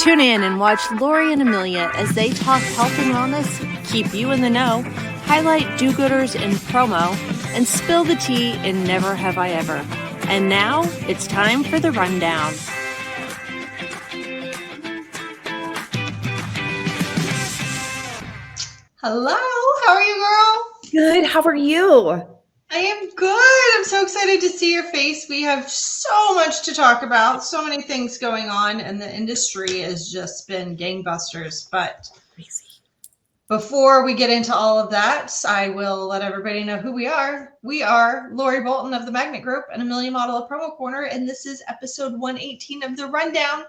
Tune in and watch Lori and Amelia as they talk health and wellness, keep you in the know, highlight do-gooders in promo, and spill the tea in Never Have I Ever. And now it's time for the rundown. Hello, how are you, girl? Good, how are you? I am good. I'm so excited to see your face. We have so much to talk about, so many things going on, and the industry has just been gangbusters. But Crazy. Before we get into all of that, I will let everybody know who we are. We are Lori Bolton of the Magnet Group and Amelia Madl of Promo Corner, and this is episode 118 of The Rundown.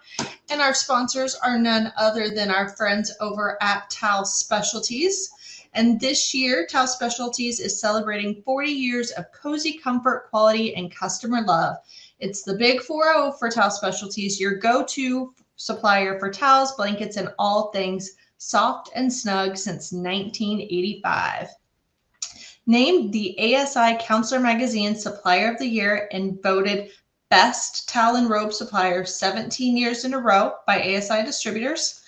And our sponsors are none other than our friends over at Towel Specialties. And this year, Towel Specialties is celebrating 40 years of cozy comfort, quality, and customer love. It's the big 4-0 for Towel Specialties, your go-to supplier for towels, blankets, and all things soft and snug since 1985. Named the ASI Counselor Magazine Supplier of the Year and voted Best Towel and Robe Supplier 17 years in a row by ASI Distributors.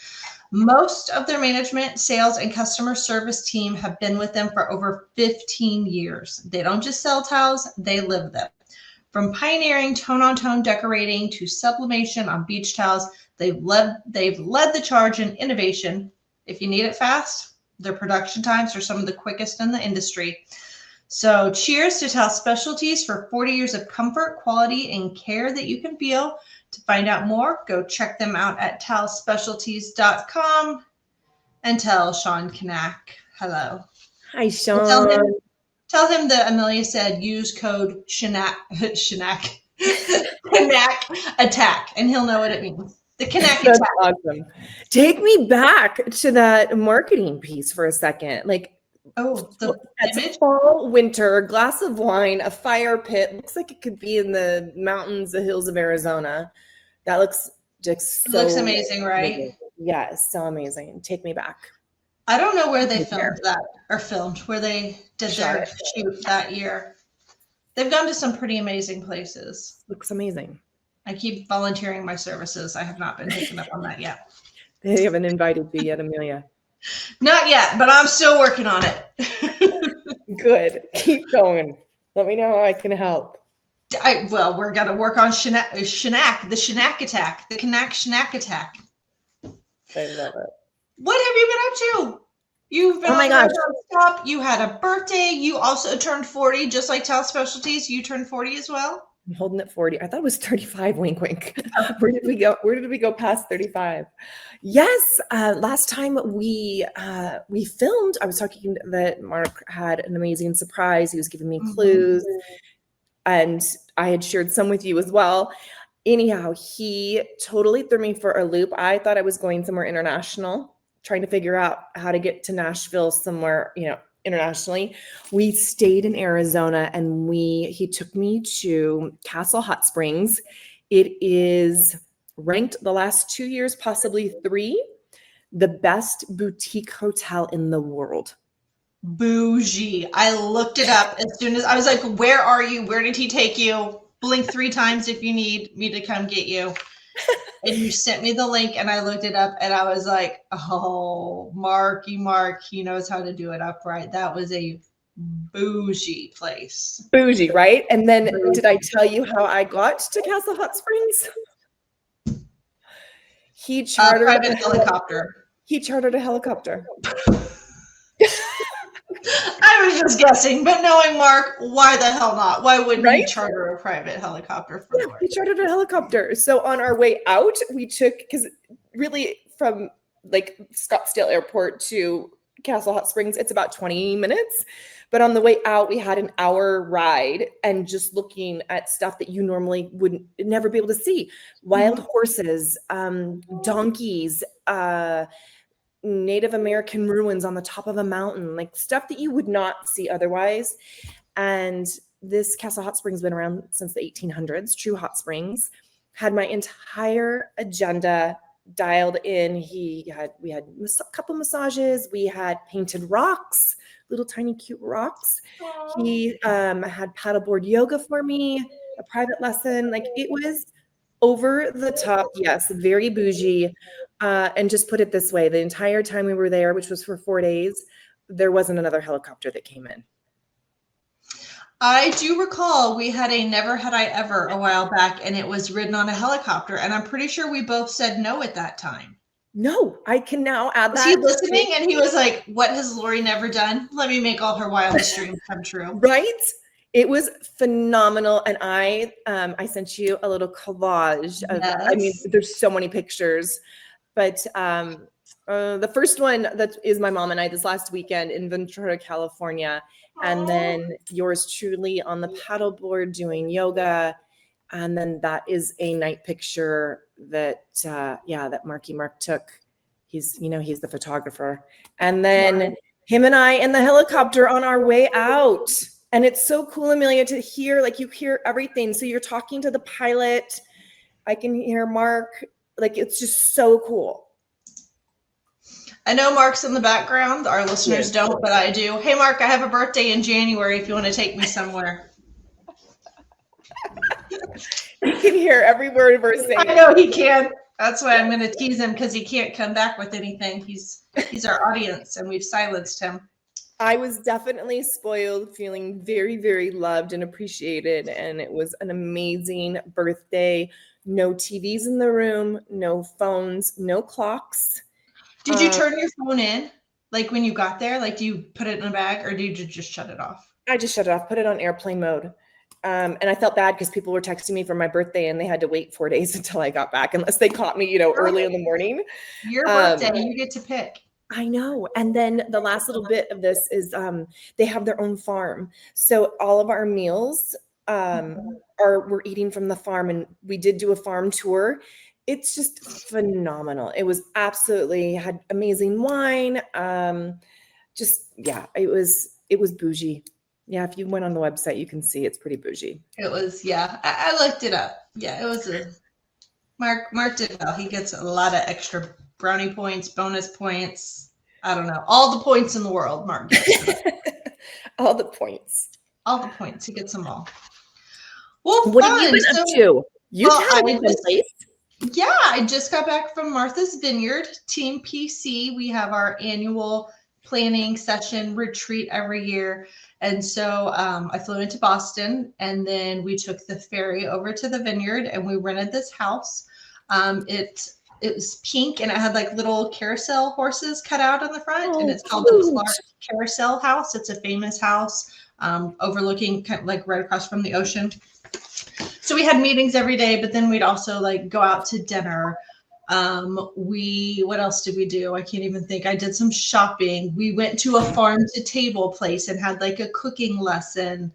Most of their management, sales, and customer service team have been with them for over 15 years. They don't just sell towels, they live them. From pioneering tone-on-tone decorating to sublimation on beach towels, they've led the charge in innovation. If you need it fast, their production times are some of the quickest in the industry. So cheers to Towel Specialties for 40 years of comfort, quality, and care that you can feel. To find out more, go check them out at towelspecialties.com and tell Sean Knack hello. Hi, Sean. Tell him that Amelia said use code Knack Attack, and he'll know what it means. The Knack That's Attack. awesome. Take me back to that marketing piece for a second. That's fall, winter, glass of wine, a fire pit. Looks like it could be in the mountains, the hills of Arizona. That looks just It looks amazing, right? amazing. Yes, so amazing. Take me back. I don't know where they where they did their shoot that year. They've gone to some pretty amazing places. Looks amazing. I keep volunteering my services. I have not been taken up on that yet. They haven't invited you yet, Amelia. Not yet, but I'm still working on it. Good. Keep going. Let me know how I can help. We're going to work on the Knack Attack, the Knack Attack. I love it. What have you been up to? You've been nonstop. You had a birthday. You also turned 40, just like Towel Specialties. You turned 40 as well. I'm holding at 40. I thought it was 35. Wink, wink. Where did we go? Where did we go past 35? Yes. Last time we filmed, I was talking that Mark had an amazing surprise. He was giving me clues, and I had shared some with you as well. Anyhow, he totally threw me for a loop. I thought I was going somewhere international, trying to figure out how to get to Nashville somewhere, internationally. We stayed in Arizona, and he took me to Castle Hot Springs. It is ranked the last 2 years, possibly 3, the best boutique hotel in the world. Bougie. I looked it up as soon as I was like, where are you? Where did he take you? Blink 3 times if you need me to come get you. And you sent me the link, and I looked it up, and I was like, oh, Mark, he knows how to do it upright. That was a bougie place. Bougie, right? And then did I tell you how I got to Castle Hot Springs? He chartered a private helicopter. He chartered a helicopter. I was just guessing, but knowing Mark, why the hell not? Why wouldn't he charter a private helicopter for work? He chartered a helicopter. So on our way out, we took, because really from like Scottsdale Airport to Castle Hot Springs, it's about 20 minutes. But on the way out, we had an hour ride and just looking at stuff that you normally would never be able to see. Wild horses, donkeys, Native American ruins on the top of a mountain, like stuff that you would not see otherwise. And this Castle Hot Springs has been around since the 1800s, true hot springs. Had my entire agenda dialed in. We had a couple massages. We had painted rocks, little tiny cute rocks. He had paddleboard yoga for me, a private lesson. Like it was Over the top, yes, very bougie. And just put it this way, the entire time we were there, which was for 4 days, there wasn't another helicopter that came in. I do recall we had a Never Had I Ever a while back, and it was ridden on a helicopter, and I'm pretty sure we both said no at that time. No, I can now add Was that. he listening? And he was like, what has Lori never done? Let me make all her wildest dreams come true. Right? It was phenomenal. And I sent you a little collage of, I mean, there's so many pictures, but the first one that is my mom and I this last weekend in Ventura, California. And then yours truly on the paddleboard doing yoga. And then that is a night picture that, that Mark took. He's the photographer. And then him and I in the helicopter on our way out. And it's so cool, Amelia, to hear, like, you hear everything. So you're talking to the pilot. I can hear Mark. Like, it's just so cool. I know Mark's in the background. Our listeners don't, but I do. Hey, Mark, I have a birthday in January if you want to take me somewhere. You can hear every word we're saying. I know he can. That's why I'm going to tease him, because he can't come back with anything. He's our audience, and we've silenced him. I was definitely spoiled, feeling very, very loved and appreciated. And it was an amazing birthday. No TVs in the room, no phones, no clocks. Did you turn your phone in? Like when you got there, like, do you put it in a bag, or do you just shut it off? I just shut it off, put it on airplane mode. And I felt bad because people were texting me for my birthday and they had to wait 4 days until I got back, unless they caught me, early in the morning. Your birthday, you get to pick. I know. And then the last little bit of this is they have their own farm. So all of our meals we're eating from the farm, and we did do a farm tour. It's just phenomenal. It was absolutely, had amazing wine. It was bougie. Yeah, if you went on the website, you can see it's pretty bougie. It was, I looked it up. Yeah, it was Mark did well. He gets a lot of extra brownie points, bonus points. I don't know. All the points in the world, Mark gets. All the points. All the points. He gets them all. Well, what have you been up to? Yeah, I just got back from Martha's Vineyard, Team PC. We have our annual planning session retreat every year. And so I flew into Boston, and then we took the ferry over to the vineyard, and we rented this house. It was pink, and it had like little carousel horses cut out on the front, and it's called the Clark Carousel House. It's a famous house overlooking, kind of like right across from the ocean. So we had meetings every day, but then we'd also like go out to dinner. What else did we do? I can't even think. I did some shopping. We went to a farm to table place and had like a cooking lesson.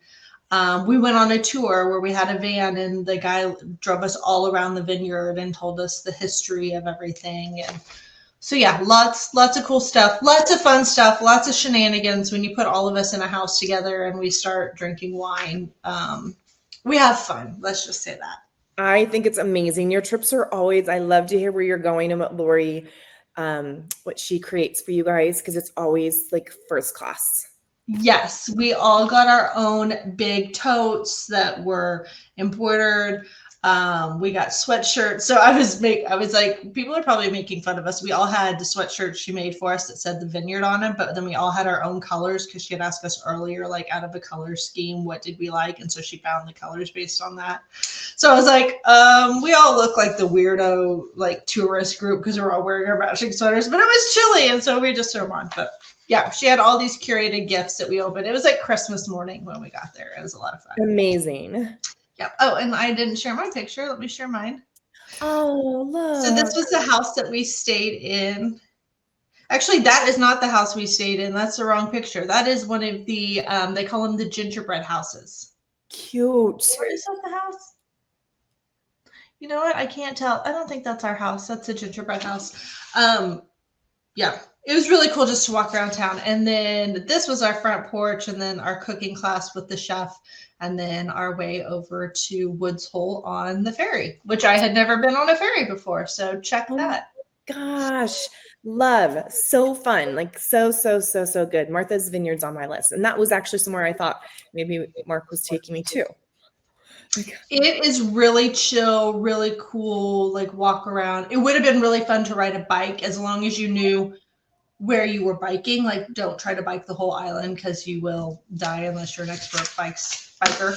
We went on a tour where we had a van, and the guy drove us all around the vineyard and told us the history of everything. And so yeah, lots of cool stuff, lots of fun stuff, lots of shenanigans. When you put all of us in a house together and we start drinking wine, we have fun. Let's just say that. I think it's amazing. Your trips are always, I love to hear where you're going and what Lori, what she creates for you guys, because it's always like first class. Yes, we all got our own big totes that were embroidered. We got sweatshirts. So I was like, people are probably making fun of us. We all had the sweatshirts she made for us that said the vineyard on them, but then we all had our own colors, because she had asked us earlier, like, out of the color scheme, what did we like? And so she found the colors based on that. So I was like, we all look like the weirdo, like, tourist group, because we're all wearing our matching sweaters, but it was chilly, and so we just threw them on. But yeah, she had all these curated gifts that we opened. It was like Christmas morning when we got there. It was a lot of fun. Amazing. Yeah. Oh, and I didn't share my picture. Let me share mine. Oh, look. So this was the house that we stayed in. Actually, that is not the house we stayed in. That's the wrong picture. That is one of the, they call them the gingerbread houses. Cute. Or is that the house? You know what? I can't tell. I don't think that's our house. That's a gingerbread house. Yeah, it was really cool just to walk around town. And then this was our front porch, and then our cooking class with the chef, and then our way over to Woods Hole on the ferry, which I had never been on a ferry before. So check that. Gosh, love. So fun. Like so good. Martha's Vineyard's on my list. And that was actually somewhere I thought maybe Mark was taking me to. It is really chill, really cool, like walk around. It would have been really fun to ride a bike as long as you knew where you were biking. Like, don't try to bike the whole island because you will die unless you're an expert biker.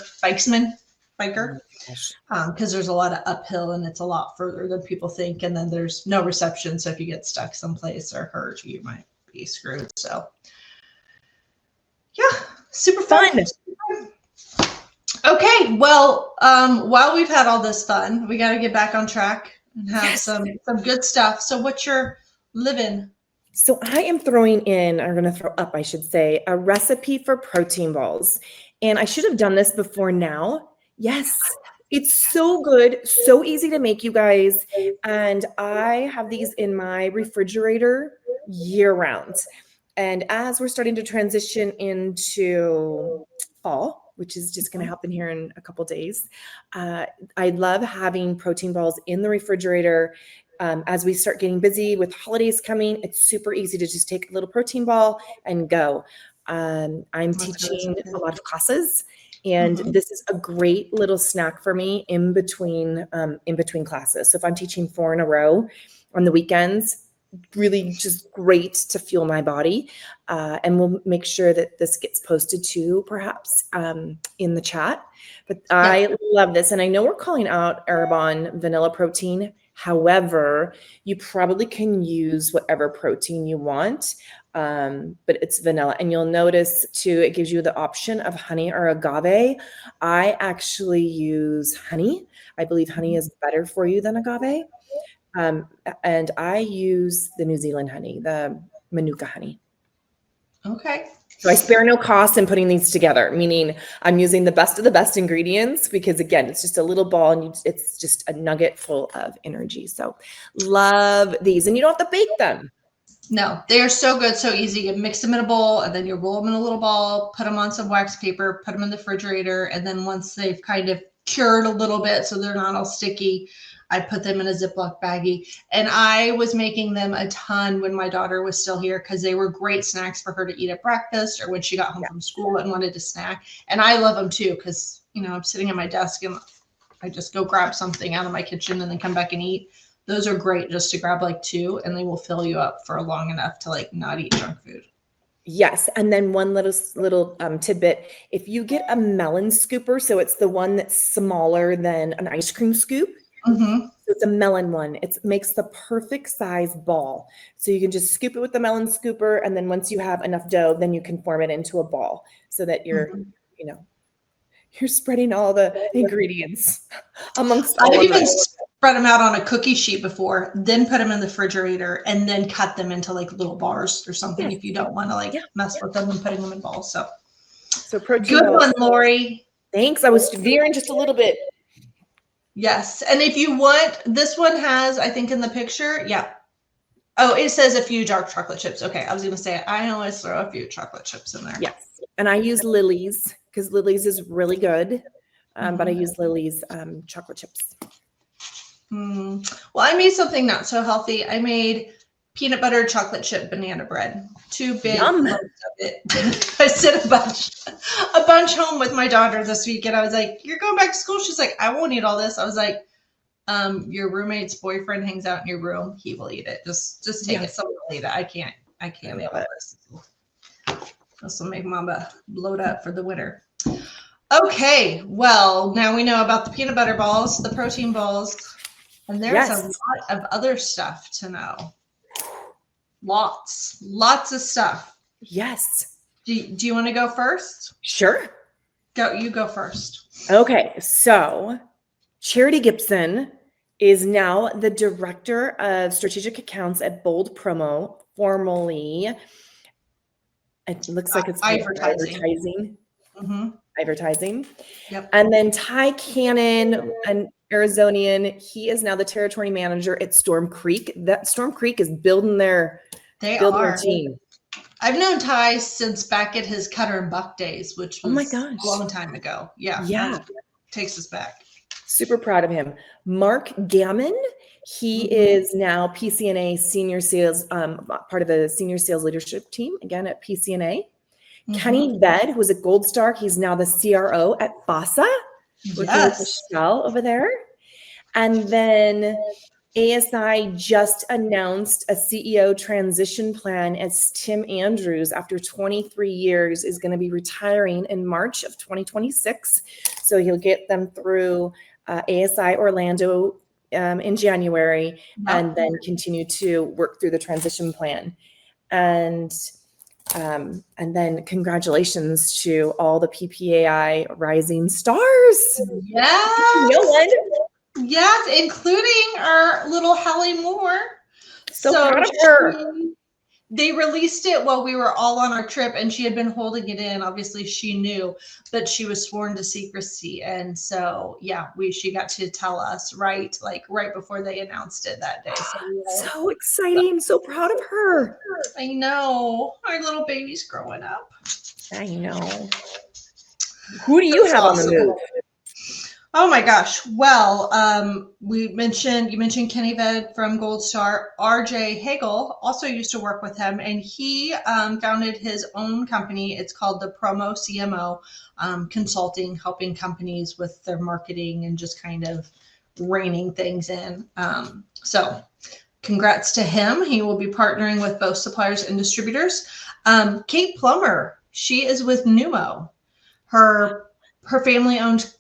Because there's a lot of uphill and it's a lot further than people think. And then there's no reception. So if you get stuck someplace or hurt, you might be screwed. So yeah, super fun. Okay, well, while we've had all this fun, we got to get back on track and have some good stuff. So what's your living? So I am throwing in, I'm going to throw up, I should say, a recipe for protein balls. And I should have done this before now. Yes, it's so good, so easy to make, you guys. And I have these in my refrigerator year round. And as we're starting to transition into fall, which is just going to happen here in a couple days, I love having protein balls in the refrigerator. As we start getting busy with holidays coming, it's super easy to just take a little protein ball and go. I'm teaching a lot of classes, and this is a great little snack for me in between classes. So if I'm teaching 4 in a row on the weekends, really just great to fuel my body. And we'll make sure that this gets posted too, perhaps in the chat. But I love this. And I know we're calling out Arbonne vanilla protein. However, you probably can use whatever protein you want, but it's vanilla. And you'll notice too, it gives you the option of honey or agave. I actually use honey. I believe honey is better for you than agave. And I use the New Zealand honey, the Manuka honey. Okay. So I spare no cost in putting these together, meaning I'm using the best of the best ingredients because, again, it's just a little ball and it's just a nugget full of energy. So love these. And you don't have to bake them. No, they are so good, so easy. You mix them in a bowl, and then you roll them in a little ball, put them on some wax paper, put them in the refrigerator, and then once they've kind of cured a little bit so they're not all sticky, I put them in a Ziploc baggie. And I was making them a ton when my daughter was still here because they were great snacks for her to eat at breakfast or when she got home from school and wanted to snack. And I love them too because, you know, I'm sitting at my desk and I just go grab something out of my kitchen and then come back and eat. Those are great just to grab like 2 and they will fill you up for long enough to like not eat junk food. Yes. And then one little tidbit, if you get a melon scooper, so it's the one that's smaller than an ice cream scoop. So it's a melon one. It makes the perfect size ball. So you can just scoop it with the melon scooper. And then once you have enough dough, then you can form it into a ball so that you're, you know, you're spreading all the ingredients amongst all I've of even them. spread them out on a cookie sheet before, then put them in the refrigerator and then cut them into like little bars or something if you don't want to like mess with them and putting them in balls. So protein good balls. one, Lori. Thanks. I was veering just a little bit. Yes. And if you want, this one has, I think in the picture, oh, it says a few dark chocolate chips. Okay. I was going to say, I always throw a few chocolate chips in there. Yes. And I use Lily's because Lily's is really good. But I use Lily's chocolate chips. Well, I made something not so healthy. I made peanut butter chocolate chip banana bread. 2 big loaves of it. I sent a bunch home with my daughter this week, and I was like, "You're going back to school?" She's like, "I won't eat all this." I was like, "Your roommate's boyfriend hangs out in your room. He will eat it. Just take it. Someone will eat it. I can't eat all this. This will make Mama bloat up for the winter." Okay, well, now we know about the peanut butter balls, the protein balls, and there's a lot of other stuff to know. Lots of stuff. Yes. Do you want to go first? Sure. You go first. Okay, so Charity Gibson is now the director of strategic accounts at Bold Promo, formerly, it looks like it's advertising. Advertising. Yep. And then Ty Cannon, an Arizonian, he is now the territory manager at Storm Creek. That Storm Creek is building their team. I've known Ty since back at his Cutter and Buck days, which was a long time ago. Yeah. Takes us back. Super proud of him. Mark Gammon, he is now PCNA senior sales, part of the senior sales leadership team, again at PCNA. Kenny Ved, who was a Gold Star, he's now the CRO at FASA. working with Yes. Michelle over there. And then ASI just announced a CEO transition plan as Tim Andrews, after 23 years, is going to be retiring in March of 2026. So he'll get them through ASI Orlando in January, and then continue to work through the transition plan. And then congratulations to all the PPAI rising stars. Yes. Yes, including our little Hallie Moore. So proud of her. They released it while we were all on our trip, and she had been holding it in. Obviously, she knew that she was sworn to secrecy, and so she got to tell us right before they announced it that day. So exciting! So proud of her. I know, our little baby's growing up. I know. Who do you have on the move? Oh my gosh. Well, you mentioned Kenny Ved from Gold Star. RJ Hagel also used to work with him, and he founded his own company. It's called the Promo CMO Consulting, helping companies with their marketing and just kind of reining things in. So congrats to him. He will be partnering with both suppliers and distributors. Kate Plummer, she is with Numo. Her family owned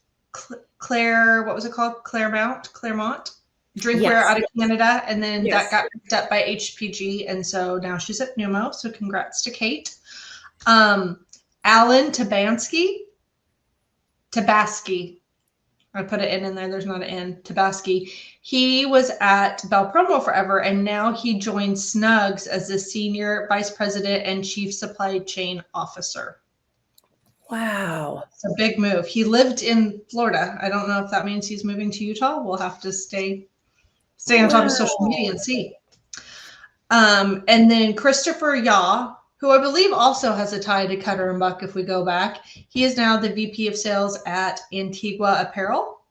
what was it called? Claremont drinkware out of Canada. And then that got picked up by HPG. And so now she's at Numo. So congrats to Kate. Alan Tabaski. I put an N in there. There's not an N. Tabaski. He was at Bell Promo forever. And now he joined Snugs as the Senior Vice President and Chief Supply Chain Officer. Wow. It's a big move. He lived in Florida. I don't know if that means he's moving to Utah. We'll have to stay on top of social media and see. And then Christopher Yaw, who I believe also has a tie to Cutter and Buck if we go back. He is now the VP of Sales at Antigua Apparel.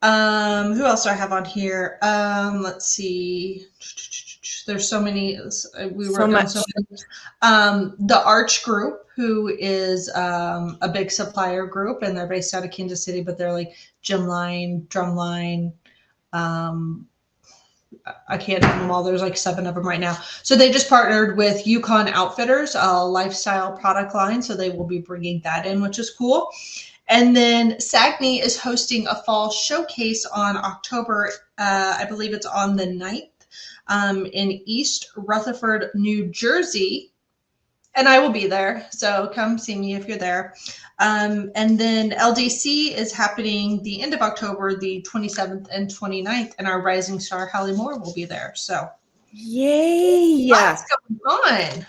Who else do I have on here? Let's see. There's so many. We wrote down so many. The Arch Group, who is a big supplier group, and they're based out of Kansas City, but they're like Gemline, Drumline. I can't name them all. There's like 7 of them right now. So they just partnered with Yukon Outfitters, a lifestyle product line. So they will be bringing that in, which is cool. And then Sagney is hosting a fall showcase on October, I believe it's on the 9th. In East Rutherford, New Jersey, and I will be there. So come see me if you're there. And then LDC is happening the end of October, the 27th and 29th, and our rising star Hallie Moore will be there. So yay! What's going on?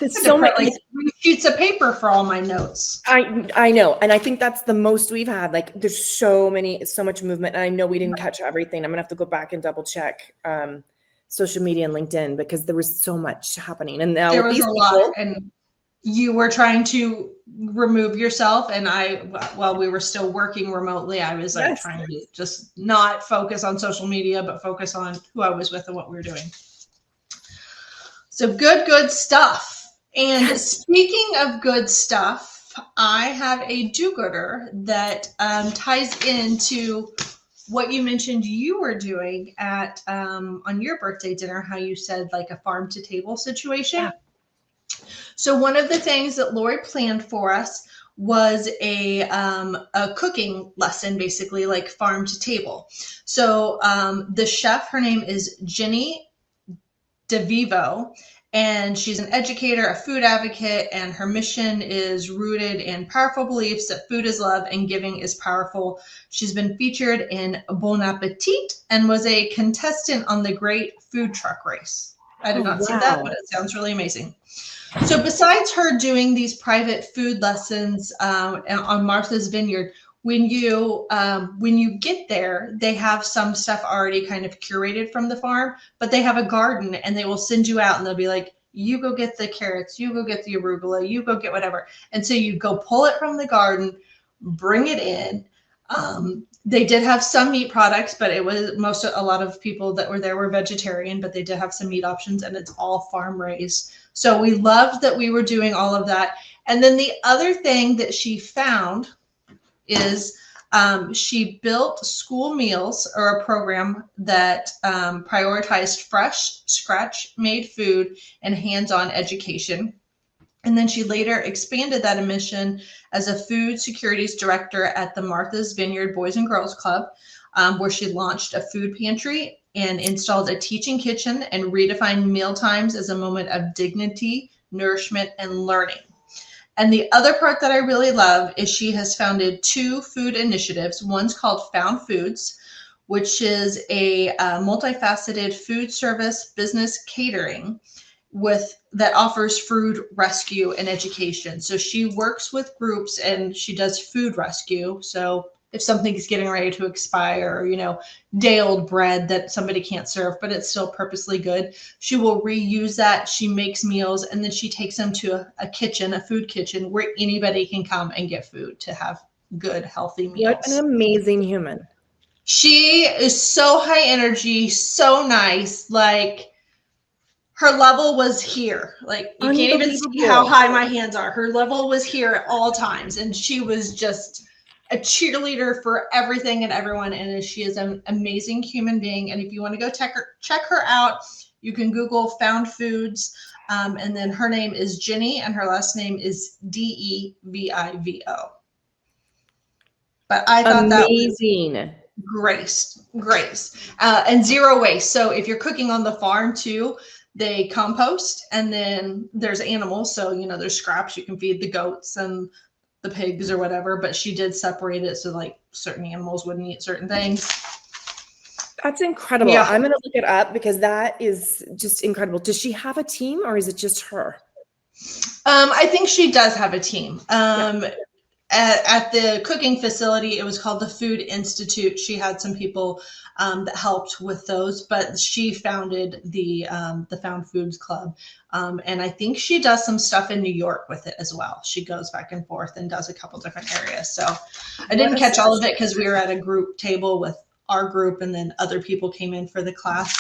There's so many, like 3 sheets of paper for all my notes. I know, and I think that's the most we've had. Like, there's so much movement, and I know we didn't catch everything. I'm gonna have to go back and double check social media and LinkedIn, because there was so much happening. And now there was a lot, and you were trying to remove yourself, and while we were still working remotely, I was like trying to just not focus on social media, but focus on who I was with and what we were doing. So good stuff. And speaking of good stuff, I have a do-gooder that ties into what you mentioned you were doing at on your birthday dinner, how you said like a farm to table situation. Yeah. So one of the things that Lori planned for us was a cooking lesson, basically like farm to table. So the chef, her name is Jenny DeVivo, and she's an educator, a food advocate, and her mission is rooted in powerful beliefs that food is love and giving is powerful. She's been featured in Bon Appetit and was a contestant on the Great Food Truck Race. I did not see that, but it sounds really amazing. So besides her doing these private food lessons on Martha's Vineyard, when you get there, they have some stuff already kind of curated from the farm, but they have a garden, and they will send you out and they'll be like, you go get the carrots, you go get the arugula, you go get whatever. And so you go pull it from the garden, bring it in. They did have some meat products, but it was a lot of people that were there were vegetarian, but they did have some meat options, and it's all farm raised. So we loved that we were doing all of that. And then the other thing that she found is she built school meals, or a program that prioritized fresh, scratch-made food and hands-on education. And then she later expanded that mission as a food securities director at the Martha's Vineyard Boys and Girls Club, where she launched a food pantry and installed a teaching kitchen and redefined meal times as a moment of dignity, nourishment, and learning. And the other part that I really love is she has founded 2 food initiatives. One's called Found Foods, which is a multifaceted food service business catering that offers food rescue and education. So she works with groups and she does food rescue. So if something's getting ready to expire, or, day-old bread that somebody can't serve, but it's still purposely good, she will reuse that. She makes meals, and then she takes them to a kitchen, a food kitchen, where anybody can come and get food to have good, healthy meals. What an amazing human. She is so high energy, so nice. Like, her level was here. Like, you can't even see how high my hands are. Her level was here at all times. And she was just a cheerleader for everything and everyone. And she is an amazing human being. And if you want to go check her out, you can Google Found Foods. And then her name is Jenny, and her last name is Devivo. But I thought amazing. That was grace, and zero waste. So if you're cooking on the farm too, they compost, and then there's animals. So, there's scraps you can feed the goats and the pigs or whatever, but she did separate it so like certain animals wouldn't eat certain things. That's incredible. Yeah. I'm going to look it up because that is just incredible. Does she have a team, or is it just her? I think she does have a team. At the cooking facility, it was called the Food Institute. She had some people that helped with those, but she founded the Found Foods Club. And I think she does some stuff in New York with it as well. She goes back and forth and does a couple different areas. So I didn't catch all of it because we were at a group table with our group, and then other people came in for the class.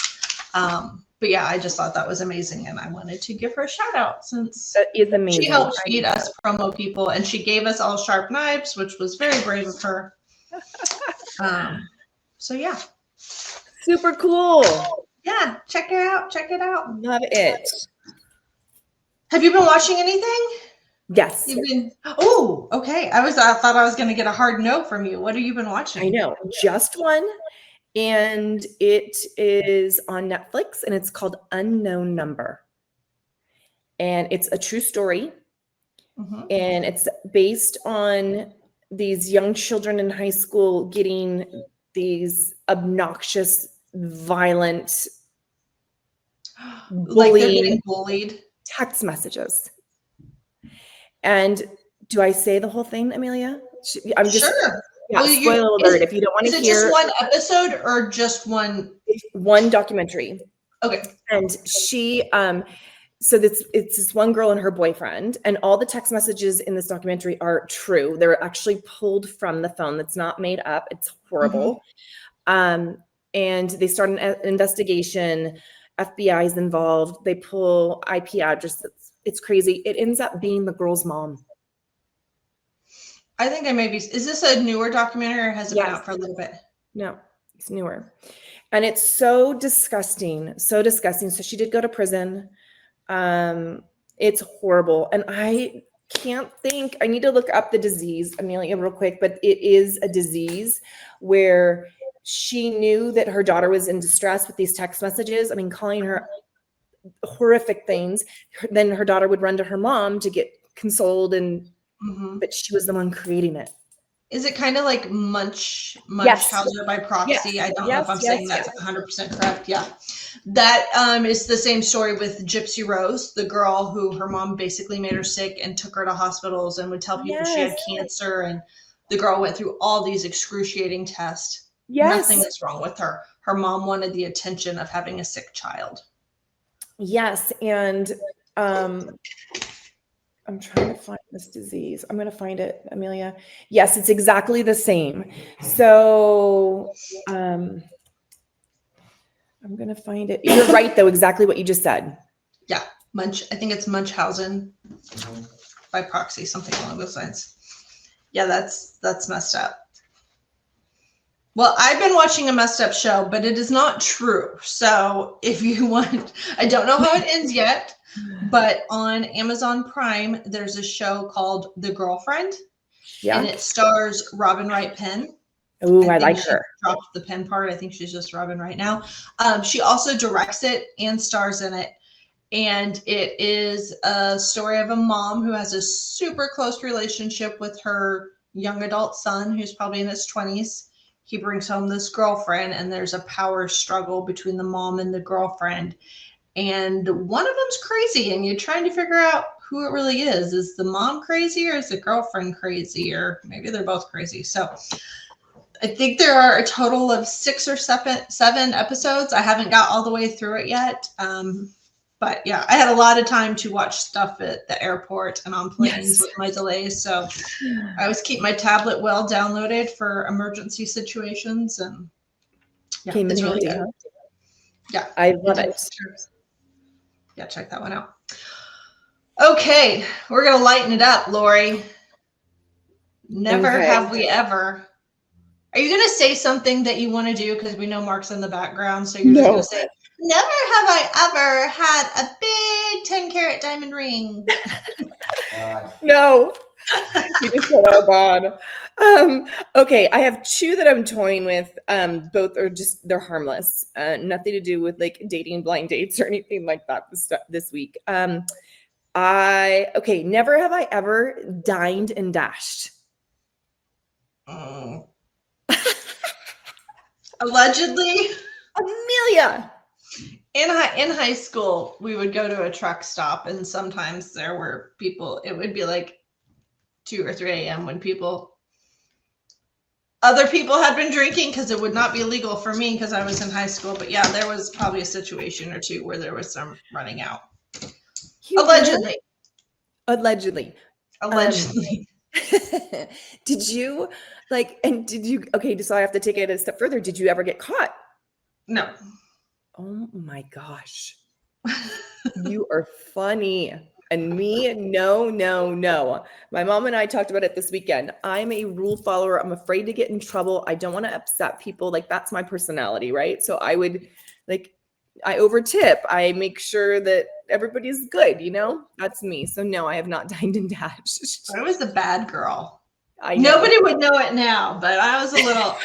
But yeah, I just thought that was amazing, and I wanted to give her a shout out since that is amazing. She helped feed us promo people, and she gave us all sharp knives, which was very brave of her. So yeah, super cool. Yeah, check it out. Check it out. Love it. Have you been watching anything? Yes. You've been. Oh, okay. I thought I was going to get a hard no from you. What have you been watching? I know, just one. And it is on Netflix, and it's called Unknown Number. And it's a true story. Mm-hmm. And it's based on these young children in high school getting these obnoxious, violent, like they're getting bullied text messages. And do I say the whole thing, Amelia? I'm just sure. Yeah, well, spoiler alert, if you don't want to hear. Is it just one episode or just one? One documentary. Okay. And she, so it's this one girl and her boyfriend, and all the text messages in this documentary are true. They're actually pulled from the phone. That's not made up. It's horrible. Mm-hmm. And they start an investigation. FBI is involved. They pull IP addresses. It's crazy. It ends up being the girl's mom. I think I maybe. Is this a newer documentary, or has it been out for a little bit? No, it's newer. And it's so disgusting. So disgusting. So she did go to prison. It's horrible. And I can't think, I need to look up the disease, Amelia, real quick, but it is a disease where she knew that her daughter was in distress with these text messages. I mean, calling her horrific things. Then her daughter would run to her mom to get consoled, and but she was the one creating it. Is it kind of like Munchausen by proxy? Yes. I don't know if I'm saying that's 100% correct. Yeah. That is the same story with Gypsy Rose, the girl who her mom basically made her sick and took her to hospitals and would tell people she had cancer. And the girl went through all these excruciating tests. Nothing is wrong with her. Her mom wanted the attention of having a sick child. Yes. And I'm trying to find this disease. I'm going to find it, Amelia. Yes, it's exactly the same. So I'm going to find it. You're right, though, exactly what you just said. Yeah. I think it's Munchausen by proxy, something along those lines. Yeah, that's messed up. Well, I've been watching a messed up show, but it is not true. So if you want, I don't know how it ends yet, but on Amazon Prime, there's a show called The Girlfriend, and it stars Robin Wright Penn. Oh, I like her. Dropped the Penn part. I think she's just Robin right now. She also directs it and stars in it. And it is a story of a mom who has a super close relationship with her young adult son, who's probably in his 20s. He brings home this girlfriend, and there's a power struggle between the mom and the girlfriend. And one of them's crazy, and you're trying to figure out who it really is. Is the mom crazy, or is the girlfriend crazy? Or maybe they're both crazy. So I think there are a total of 6 or 7 episodes. I haven't got all the way through it yet. But yeah, I had a lot of time to watch stuff at the airport and on planes with my delays. So I always keep my tablet well downloaded for emergency situations. And yeah, it's really good. Yeah, I love it. Yeah, check that one out. Okay, we're going to lighten it up, Lori. Never have we ever. Are you going to say something that you want to do? Because we know Mark's in the background. So you're just going to say, never have I ever had a big 10-carat diamond ring. No. You just said, oh God. Okay, I have 2 that I'm toying with. Both are just, they're harmless. Nothing to do with like dating blind dates or anything like that this week. Never have I ever dined and dashed. Allegedly. Amelia. In high school, we would go to a truck stop, and sometimes there were people, it would be like 2 or 3 a.m. when other people had been drinking, because it would not be illegal for me because I was in high school. But yeah, there was probably a situation or 2 where there was some running out. Allegedly. Did you okay, so I have to take it a step further. Did you ever get caught? No. Oh my gosh. You are funny. And me, no. My mom and I talked about it this weekend. I'm a rule follower. I'm afraid to get in trouble. I don't want to upset people. Like, that's my personality, right? So I would, I overtip. I make sure that everybody's good, That's me. So no, I have not dined and dashed. I was a bad girl. Nobody would know it now, but I was a little,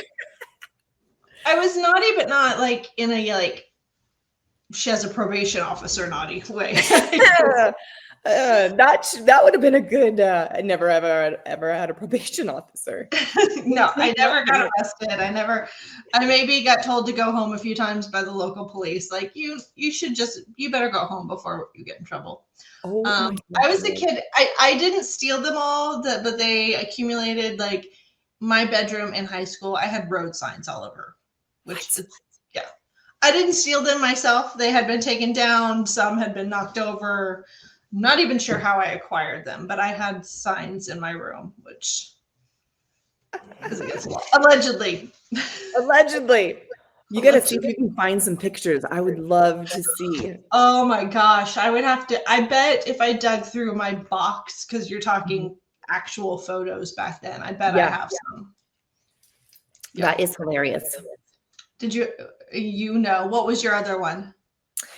I was naughty, but not like in a, she has a probation officer naughty way. That would have been a good, I never ever had a probation officer. No, I never got arrested. I maybe got told to go home a few times by the local police. Like, you better go home before you get in trouble. I was a kid. I didn't steal them all, but they accumulated. Like, my bedroom in high school, I had road signs all over, yeah. I didn't steal them myself. They had been taken down. Some had been knocked over. I'm not even sure how I acquired them, but I had signs in my room, which is against the law. Allegedly. You got to see if you can find some pictures. I would love to see. Oh my gosh. I would have to, I bet if I dug through my box, because you're talking actual photos back then, I bet I have some. Yeah. That is hilarious. Did what was your other one?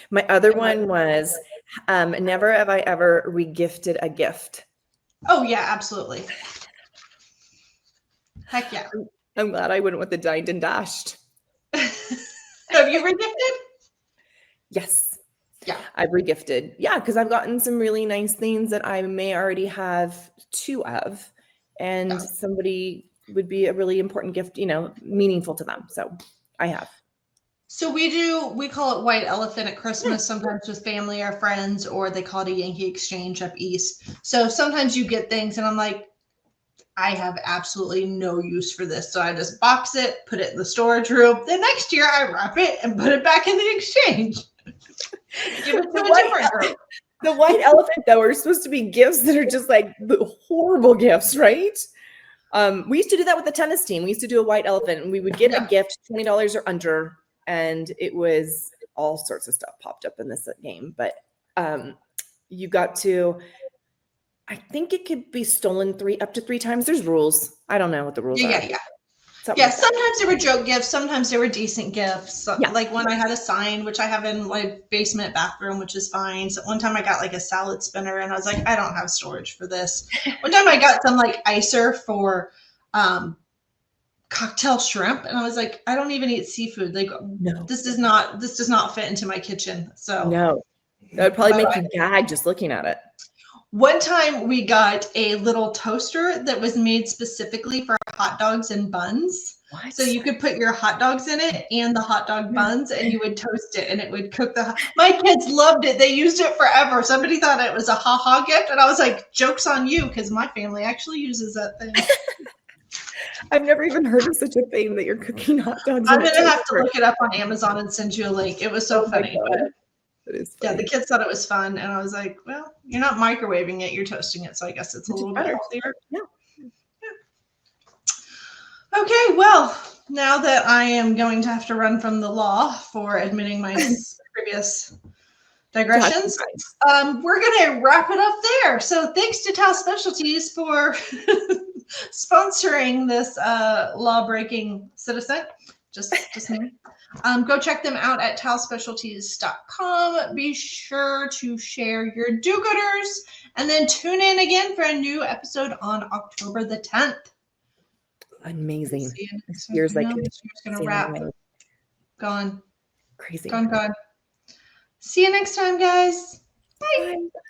My other one was, never have I ever regifted a gift. Oh yeah, absolutely. Heck yeah. I'm glad I went with the dined and dashed. Have you regifted? Yes. Yeah. I've regifted. Yeah, because I've gotten some really nice things that I may already have 2 of, and somebody would be a really important gift, meaningful to them. So I have. So we call it white elephant at Christmas, sometimes with family or friends, or they call it a Yankee exchange up east. So sometimes you get things and I'm like, I have absolutely no use for this. So I just box it, put it in the storage room. The next year I wrap it and put it back in the exchange. Give it to a different group. The white elephant, though, are supposed to be gifts that are just like horrible gifts, right? We used to do that with the tennis team. We used to do a white elephant, and we would get a gift, $20 or under, and it was all sorts of stuff popped up in this game. But you got to, I think it could be stolen up to 3 times. There's rules. I don't know what the rules are. Yeah. Something like that. Sometimes there were joke gifts. Sometimes there were decent gifts. So, Yeah. like when I had a sign, which I have in my basement bathroom, which is fine. So one time I got like a salad spinner and I was like, I don't have storage for this. One time I got some like icer for cocktail shrimp. And I was like, I don't even eat seafood. Like No. this does not fit into my kitchen. So No. That would probably make you gag just looking at it. One time we got a little toaster that was made specifically for hot dogs and buns. What? So you could put your hot dogs in it and the hot dog buns and you would toast it and it would cook my kids loved it. They used it forever. Somebody thought it was a ha-ha gift and I was like, joke's on you because my family actually uses that thing. I've never even heard of such a thing that you're cooking hot dogs. I'm going to have to look it up on Amazon and send you a link. It was so funny. Yeah, the kids thought it was fun, and I was like, "Well, you're not microwaving it; you're toasting it, so I guess it's a little bit healthier." Yeah. Okay, well, now that I am going to have to run from the law for admitting my previous digressions, we're going to wrap it up there. So, thanks to Towel Specialties for sponsoring this law-breaking citizen. Just me. Go check them out at towelspecialties.com. Be sure to share your do-gooders and then tune in again for a new episode on October the 10th. Amazing. Year's like it's going to wrap. Gone. Crazy. Gone. See you next time, guys. Bye. Bye.